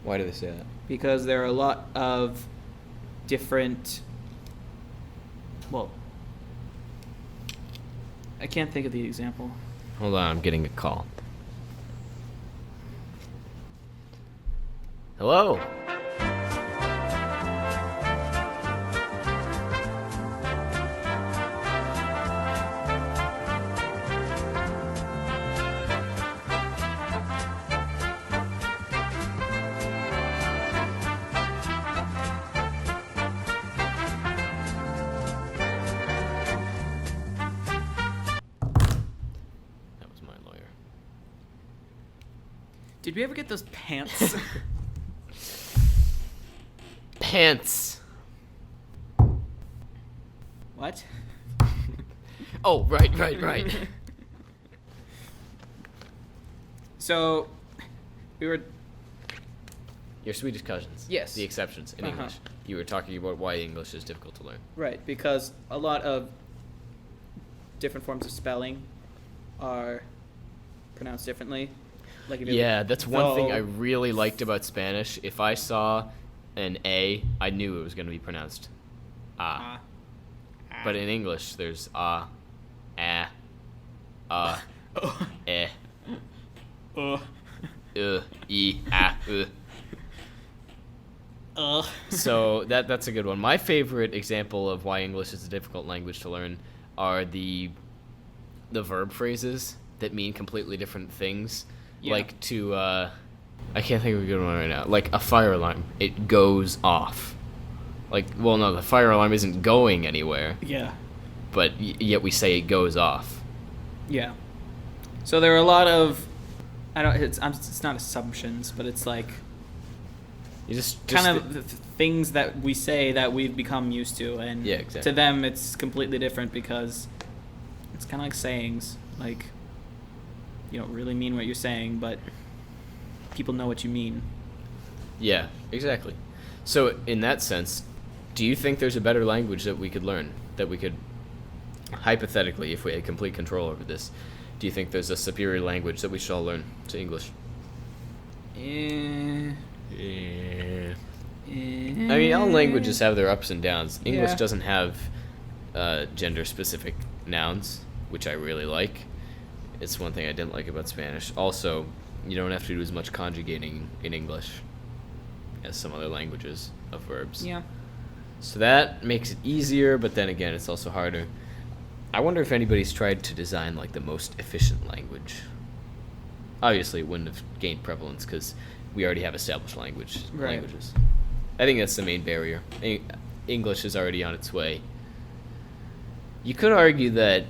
Why do they say that?
because there are a lot of different. Well, I can't think of the example.
Hold on, I'm getting a call. Hello? That was my lawyer.
Did we ever get those pants?
Pants.
What?
Oh, right.
So, we were.
Your Swedish cousins.
Yes.
The exceptions in
Uh-huh.
English. You were talking about why English is difficult to learn.
Right, because a lot of different forms of spelling are pronounced differently. Like if you
Yeah, that's one thing I
though-
really liked about Spanish. If I saw an A, I knew it was going to be pronounced ah. But in English, there's ah,
Oh.
eh,
Oh.
e, ah, So that's a good one. My favorite example of why English is a difficult language to learn are the verb phrases that mean completely different things.
Yeah.
Like to I can't think of a good one right now. Like a fire alarm, it goes off. Like, well, no, the fire alarm isn't going anywhere,
Yeah.
but yet we say it goes off.
Yeah. So there are a lot of, it's not assumptions, but it's like
You just
kind of the things that we say that we've become used to, and
Yeah, exactly.
to them it's completely different because it's kind of like sayings. Like, you don't really mean what you're saying, but people know what you mean.
Yeah, exactly. So in that sense, do you think there's a better language that we could learn, that we could, hypothetically, if we had complete control over this, do you think there's a superior language that we should all learn to English?
Eh,
Yeah.
eh.
I mean, all languages have their ups and downs. English
Yeah.
doesn't have gender-specific nouns, which I really like. It's one thing I didn't like about Spanish. Also, you don't have to do as much conjugating in English as some other languages of verbs.
Yeah.
So that makes it easier, but then again, it's also harder. I wonder if anybody's tried to design like the most efficient language. Obviously, it wouldn't have gained prevalence because we already have established languages. I think that's the main barrier. English is already on its way. You could argue that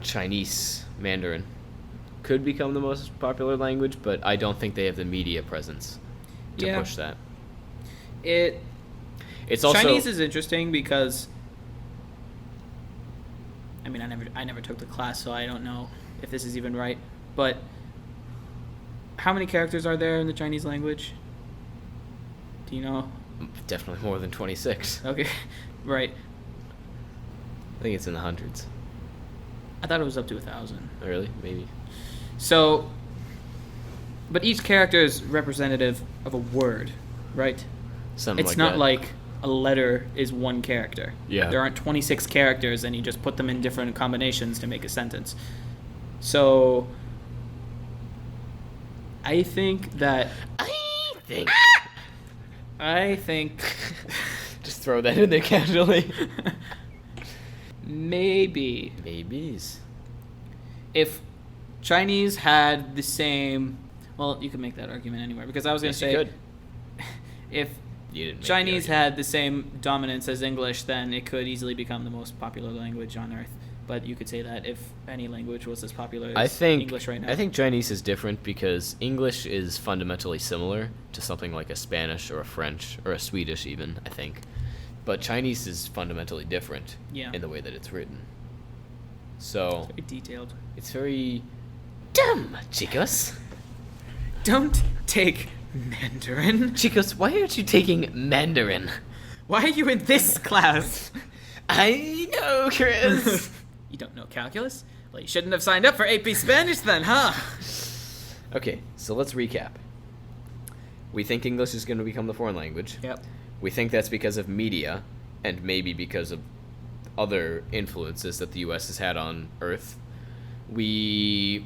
Chinese Mandarin could become the most popular language, but I don't think they have the media presence to
Yeah.
push that.
It's
also
Chinese is interesting because I mean I never took the class, so I don't know if this is even right. But how many characters are there in the Chinese language? Do you know?
definitely more than 26.
Okay. Right.
I think it's in the hundreds.
I thought it was up to 1,000.
Really? Maybe.
So but each character is representative of a word, right?
Something
It's
like
not
that.
like a letter is one character.
Yeah.
There aren't 26 characters and you just put them in different combinations to make a sentence. So I think that I think
Just throw that in there casually.
maybe
Maybes.
if Chinese had the same, well, you could make that argument anywhere because I was going to
Yes, you
say
could.
if
You didn't make the
Chinese
argument.
had the same dominance as English, then it could easily become the most popular language on earth. But you could say that if any language was as popular as
I think
English right now.
I think Chinese is different because English is fundamentally similar to something like a Spanish or a French or a Swedish even, I think. But Chinese is fundamentally different
Yeah.
in the way that it's written. So
Very detailed.
it's very dumb, chicos.
Don't take Mandarin.
Chicos, why aren't you taking Mandarin?
Why are you in this class?
I know, Chris.
You don't know calculus? Well, you shouldn't have signed up for AP Spanish then, huh?
Okay, so let's recap. We think English is going to become the foreign language.
Yep.
We think that's because of media, and maybe because of other influences that the U.S. has had on Earth. We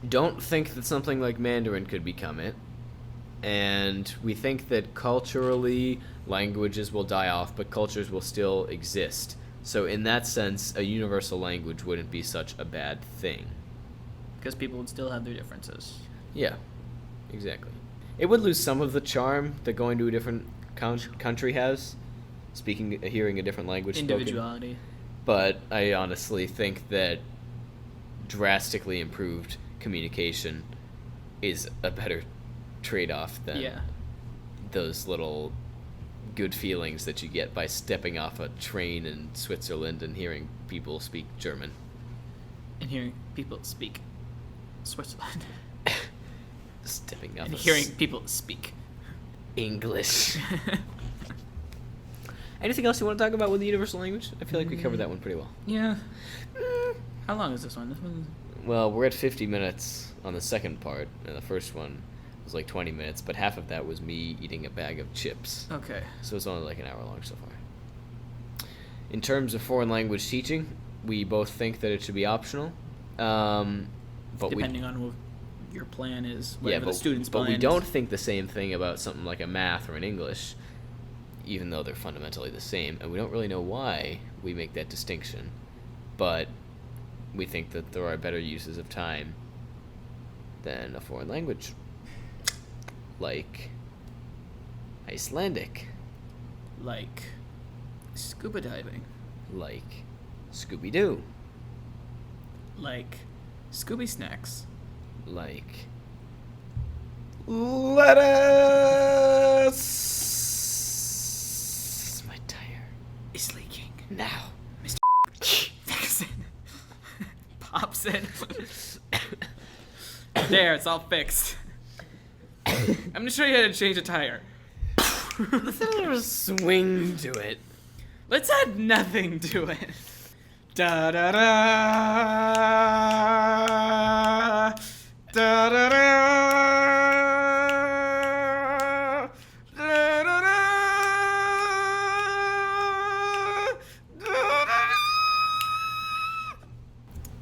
don't think that something like Mandarin could become it. And we think that culturally, languages will die off, but cultures will still exist. So in that sense, a universal language wouldn't be such a bad thing.
Because people would still have their differences.
Yeah, exactly. It would lose some of the charm that going to a different country has, hearing a different language spoken.
Individuality.
But I honestly think that drastically improved communication is a better trade-off than
Yeah.
those little good feelings that you get by stepping off a train in Switzerland and hearing people speak German.
And hearing people speak Switzerland.
Stepping off
And
a
hearing people speak
English. Anything else you want to talk about with the universal language? I feel like we covered that one pretty well.
Yeah. How long is this one? This one.
Well, we're at 50 minutes on the second part, and the first one was like 20 minutes, but half of that was me eating a bag of chips.
Okay.
So it's only like an hour long so far. In terms of foreign language teaching, we both think that it should be optional. But
Depending on what your plan is,
yeah,
whatever
but,
the student's
but
plan
we don't
is.
think the same thing about something like a math or an English, even though they're fundamentally the same, and we don't really know why we make that distinction. But we think that there are better uses of time than a foreign language, like Icelandic,
Like scuba diving.
like Scooby-Doo,
Like Scooby Snacks.
like lettuce. My tire
Is leaking.
now.
Fix it. Pops it. There, it's all fixed. I'm gonna show you how to change a tire.
There's a little swing to it.
Let's add nothing to it. Da da da. Da da da. Da da da. Da da.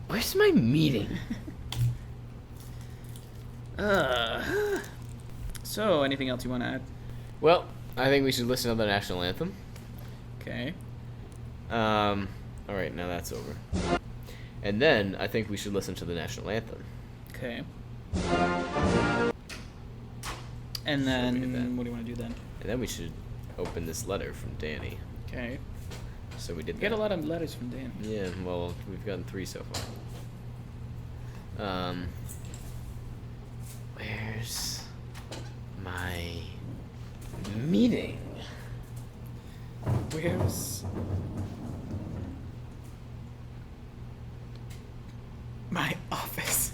Where's my meeting?
So, anything else you want to add?
Well, I think we should listen to the national anthem.
Okay.
All right, now that's over. And then I think we should listen to the national anthem.
Okay.
So we
And
did
then,
that.
what do you want to do then?
And then we should open this letter from Danny.
Okay.
So we did
We get
that.
a lot of letters from Dan.
Yeah, well, we've gotten 3 so far. Where's my meeting?
Where's my office?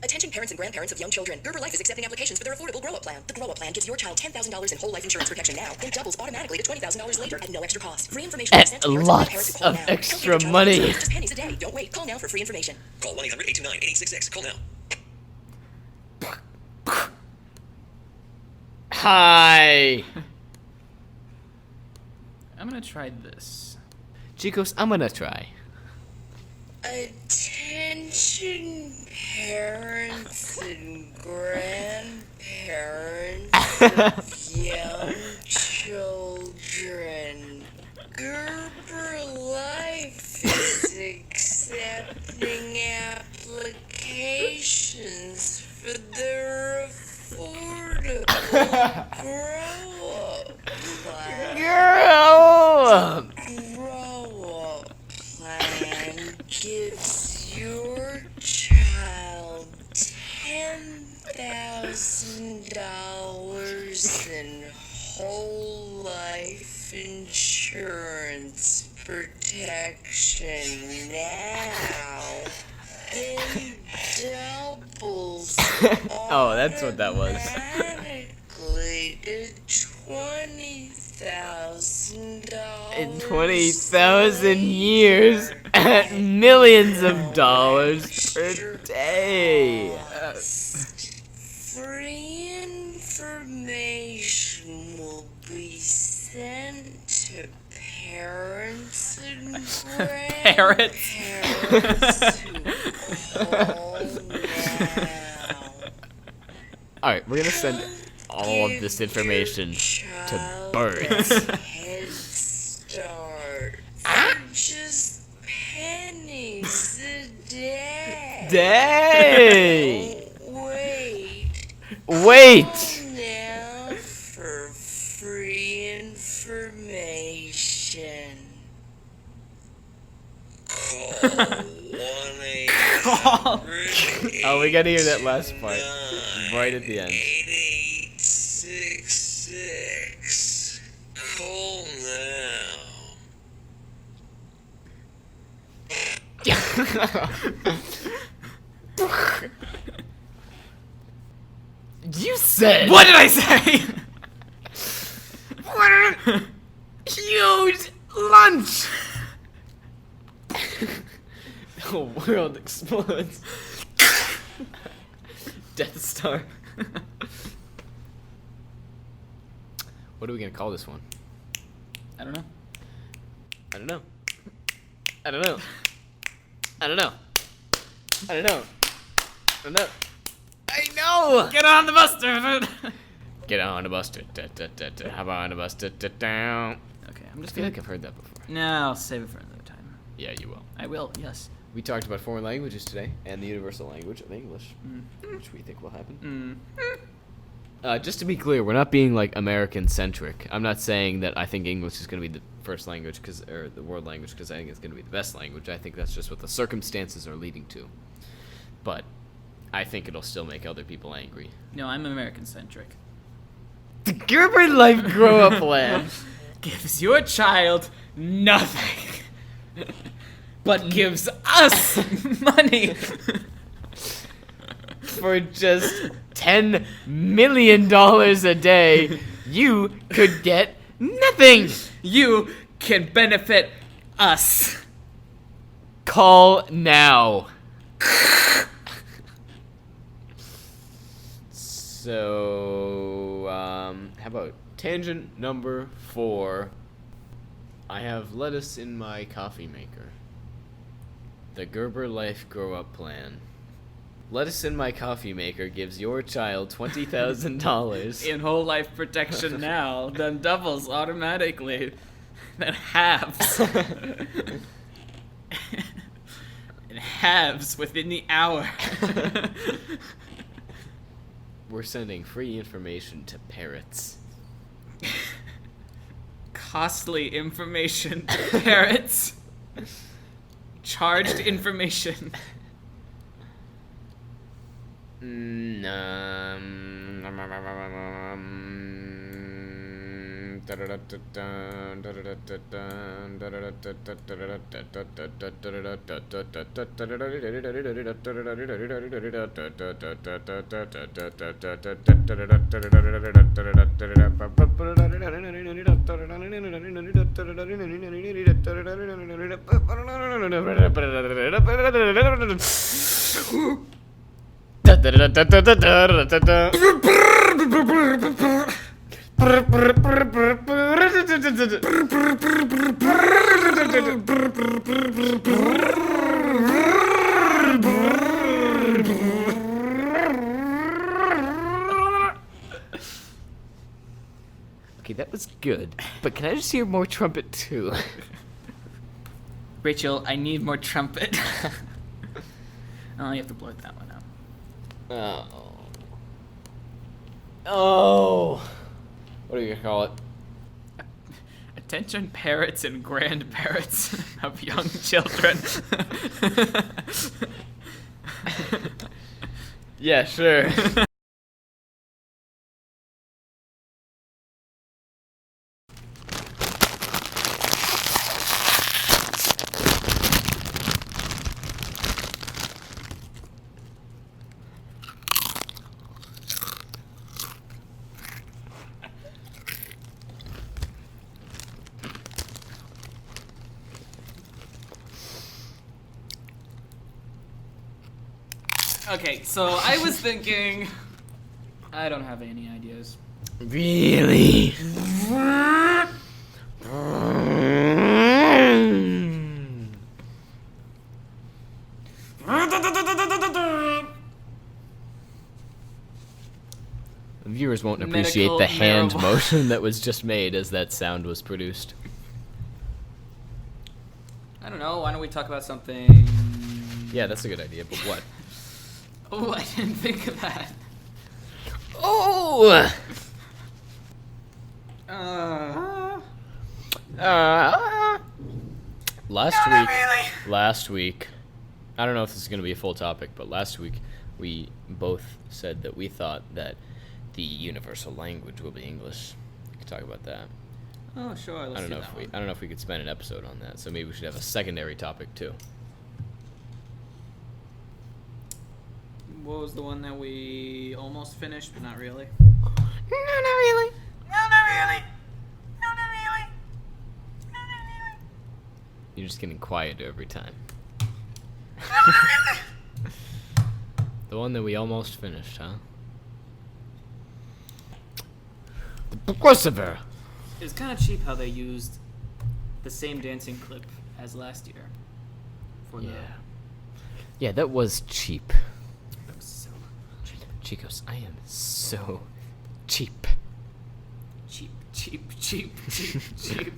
Attention parents and grandparents of young children. Gerber Life is accepting applications for their affordable grow-up plan. The grow-up plan gives your child $10,000 in whole life insurance protection now, then doubles automatically to $20,000 later at no extra cost. Free information is sent to parents and grandparents who call
Lots
now.
of
Help
extra
give your child
money.
insurance, just pennies a day. Don't wait. Call now for free information.
Call 1-800-829-8866. Call now.
Hi.
I'm gonna try this.
Chicos, I'm gonna try.
Attention parents and grandparents of young children. Gerber Life is accepting applications for their affordable grow-up plan.
Girl.
Grow-up plan gives your child $10,000 in whole life insurance protection now. Then doubles
Oh, that's what that was.
automatically to $20,000
In 20,000 years, at millions of dollars per day.
Free information will be sent to parents and
Parrots.
grandparents who call now.
Alright, we're gonna send all of this information to birds.
Head Start for just pennies a day.
Day!
Wait.
Wait!
Now for free information.
Oh, we gotta hear that last part. Right at the end.
8866. Call now.
You said
What did I say?
huge lunch. The world explodes. Death Star. What are we gonna call this one?
I don't know.
I don't know. I don't know. I don't know. I don't know. I don't know. I know.
Get on the bus, dude.
Get on the bus. Hop on the bus. Down.
Okay, I'm
I
just
feel
gonna.
like I've heard that before.
No, I'll save it for another time.
Yeah, you will.
I will. Yes.
We talked about foreign languages today and the universal language of English, which we think will happen. Just to be clear, we're not being like American centric. I'm not saying that I think English is going to be the first language or the world language because I think it's going to be the best language. I think that's just what the circumstances are leading to. But I think it'll still make other people angry.
No, I'm American centric.
The Gerber Life Grow Up Plan
Gives your child nothing, but gives us money.
for just $10 million a day, you could get nothing.
You can benefit us.
Call now. So, how about tangent number 4? I have lettuce in my coffee maker. The Gerber Life Grow Up Plan. Lettuce in my coffee maker gives your child $20,000.
In whole life protection now, then doubles automatically, then halves. It halves within the hour.
We're sending free information to parrots.
Costly information to parrots. Charged information.
Okay, that was good. But can I just hear more trumpet too?
Rachel, I need more trumpet. Oh, you have to blurt that one out.
Oh. What are you gonna call it?
Attention parrots and grandparrots of young children.
Yeah, sure.
Okay, so I was thinking. I don't have any ideas.
Really? The viewers won't appreciate
Medical
the hand
marijuana.
motion that was just made as that sound was produced.
I don't know. Why don't we talk about something?
Yeah, that's a good idea, but what?
Oh, I didn't think of that.
Oh! Last week, I don't know if this is going to be a full topic, but last week we both said that we thought that the universal language will be English. We could talk about that.
Oh, sure. Let's
I don't
do
know
that
if
one.
I don't know if we could spend an episode on that. So maybe we should have a secondary topic too.
What was the one that we almost finished, but not really?
No, not really.
No, not really. No, not really. No, not really.
You're just getting quieter every time. The one that we almost finished, huh? The Progressive.
It's kind of cheap how they used the same dancing clip as last year. For
Yeah, that was cheap.
That was so
Chicos, I am so cheap.
cheap, cheap, cheap, cheap, cheap.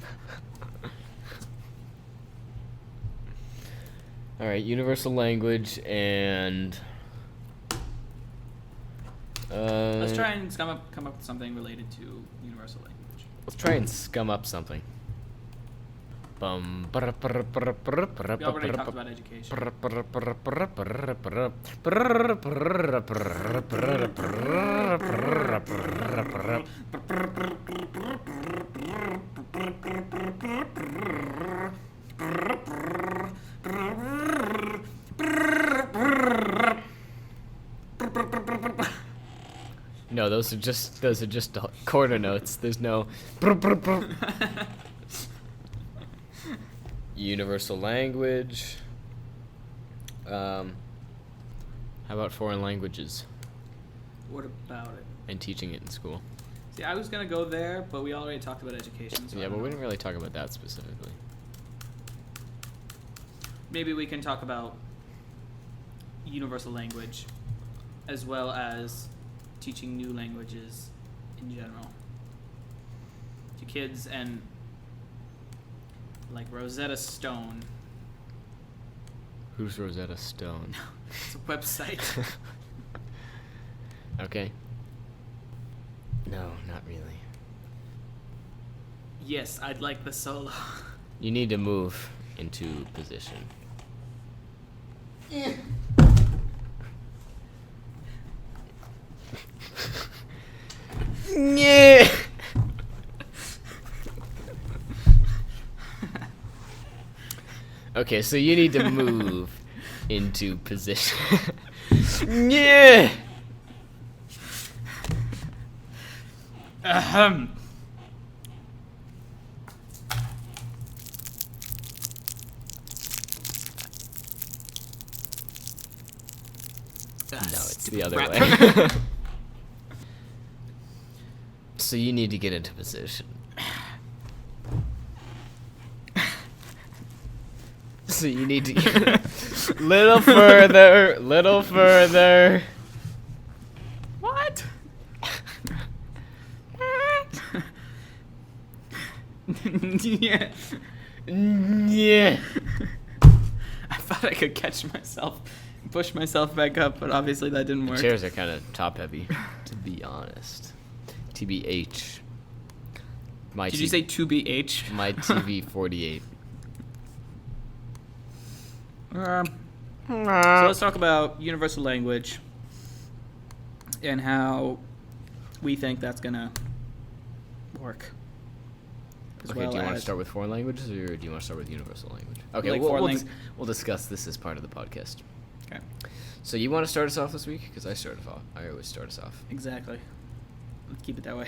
Alright, universal language and...
Let's try and come up with something related to universal language.
Let's try and scum up something.
We already talked about education.
No, those are just quarter notes. There's no universal language. How about foreign languages
What about it?
and teaching it in school?
See, I was gonna go there, but we already talked about education. So I
Yeah,
don't
but we
know.
didn't really talk about that specifically.
Maybe we can talk about universal language, as well as teaching new languages in general to kids, and like Rosetta Stone.
Who's Rosetta Stone?
It's a website.
Okay. No, not really.
Yes, I'd like the solo.
You need to move into position. Yeah. Okay, so you need to move into position. Yeah.
Ahem.
No, it's the other way. So you need to get into position. So you need to get little further, little further.
What? Yeah.
Yeah.
I thought I could catch myself, push myself back up, but obviously that didn't work.
Chairs are kind of top heavy, to be honest. TBH.
Did you say 2BH?
My TV 48.
So let's talk about universal language and how we think that's gonna work.
Okay, do you want to start with foreign languages, or do you want to start with universal language? Okay,
Like
we'll discuss this as part of the podcast.
Okay.
So you want to start us off this week? Because I always start us off.
Exactly. Let's keep it that way.